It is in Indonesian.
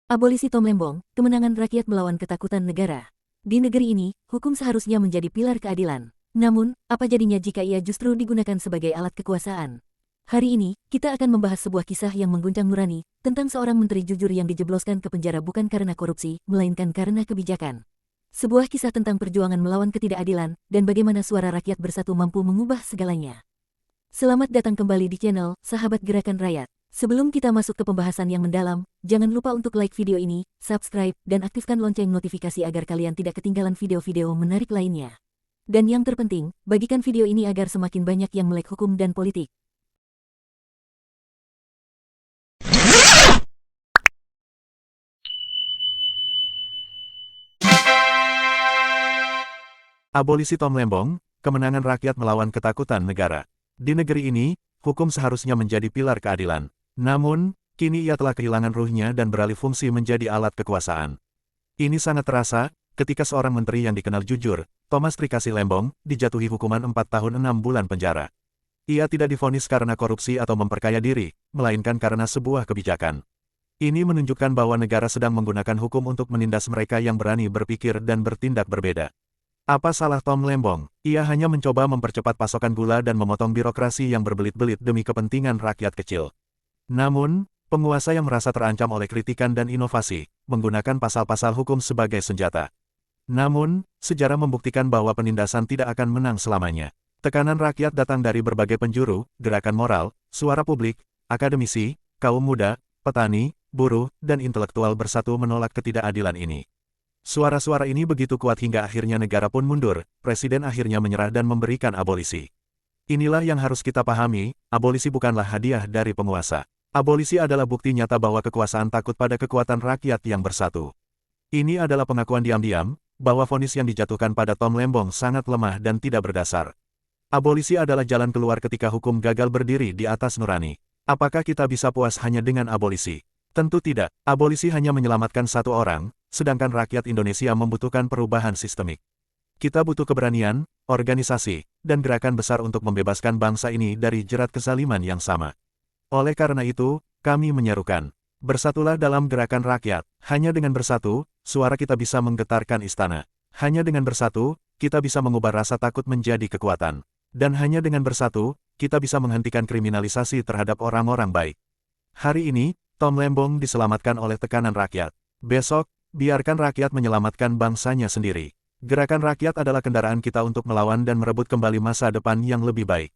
Abolisi Tom Lembong, kemenangan rakyat melawan ketakutan negara. Di negeri ini, hukum seharusnya menjadi pilar keadilan. Namun, apa jadinya jika ia justru digunakan sebagai alat kekuasaan? Hari ini, kita akan membahas sebuah kisah yang mengguncang nurani, tentang seorang menteri jujur yang dijebloskan ke penjara bukan karena korupsi, melainkan karena kebijakan. Sebuah kisah tentang perjuangan melawan ketidakadilan, dan bagaimana suara rakyat bersatu mampu mengubah segalanya. Selamat datang kembali di channel Sahabat Gerakan Rakyat. Sebelum kita masuk ke pembahasan yang mendalam, jangan lupa untuk like video ini, subscribe, dan aktifkan lonceng notifikasi agar kalian tidak ketinggalan video-video menarik lainnya. Dan yang terpenting, bagikan video ini agar semakin banyak yang melek hukum dan politik. Abolisi Tom Lembong, kemenangan rakyat melawan ketakutan negara. Di negeri ini, hukum seharusnya menjadi pilar keadilan. Namun, kini ia telah kehilangan ruhnya dan beralih fungsi menjadi alat kekuasaan. Ini sangat terasa, ketika seorang menteri yang dikenal jujur, Thomas Trikasi Lembong, dijatuhi hukuman 4 tahun 6 bulan penjara. Ia tidak divonis karena korupsi atau memperkaya diri, melainkan karena sebuah kebijakan. Ini menunjukkan bahwa negara sedang menggunakan hukum untuk menindas mereka yang berani berpikir dan bertindak berbeda. Apa salah Tom Lembong? Ia hanya mencoba mempercepat pasokan gula dan memotong birokrasi yang berbelit-belit demi kepentingan rakyat kecil. Namun, penguasa yang merasa terancam oleh kritikan dan inovasi, menggunakan pasal-pasal hukum sebagai senjata. Namun, sejarah membuktikan bahwa penindasan tidak akan menang selamanya. Tekanan rakyat datang dari berbagai penjuru, gerakan moral, suara publik, akademisi, kaum muda, petani, buruh, dan intelektual bersatu menolak ketidakadilan ini. Suara-suara ini begitu kuat hingga akhirnya negara pun mundur, presiden akhirnya menyerah dan memberikan abolisi. Inilah yang harus kita pahami, abolisi bukanlah hadiah dari penguasa. Abolisi adalah bukti nyata bahwa kekuasaan takut pada kekuatan rakyat yang bersatu. Ini adalah pengakuan diam-diam, bahwa vonis yang dijatuhkan pada Tom Lembong sangat lemah dan tidak berdasar. Abolisi adalah jalan keluar ketika hukum gagal berdiri di atas nurani. Apakah kita bisa puas hanya dengan abolisi? Tentu tidak, abolisi hanya menyelamatkan satu orang, sedangkan rakyat Indonesia membutuhkan perubahan sistemik. Kita butuh keberanian, organisasi, dan gerakan besar untuk membebaskan bangsa ini dari jerat kezaliman yang sama. Oleh karena itu, kami menyerukan, bersatulah dalam gerakan rakyat. Hanya dengan bersatu, suara kita bisa menggetarkan istana. Hanya dengan bersatu, kita bisa mengubah rasa takut menjadi kekuatan. Dan hanya dengan bersatu, kita bisa menghentikan kriminalisasi terhadap orang-orang baik. Hari ini, Tom Lembong diselamatkan oleh tekanan rakyat. Besok, biarkan rakyat menyelamatkan bangsanya sendiri. Gerakan rakyat adalah kendaraan kita untuk melawan dan merebut kembali masa depan yang lebih baik.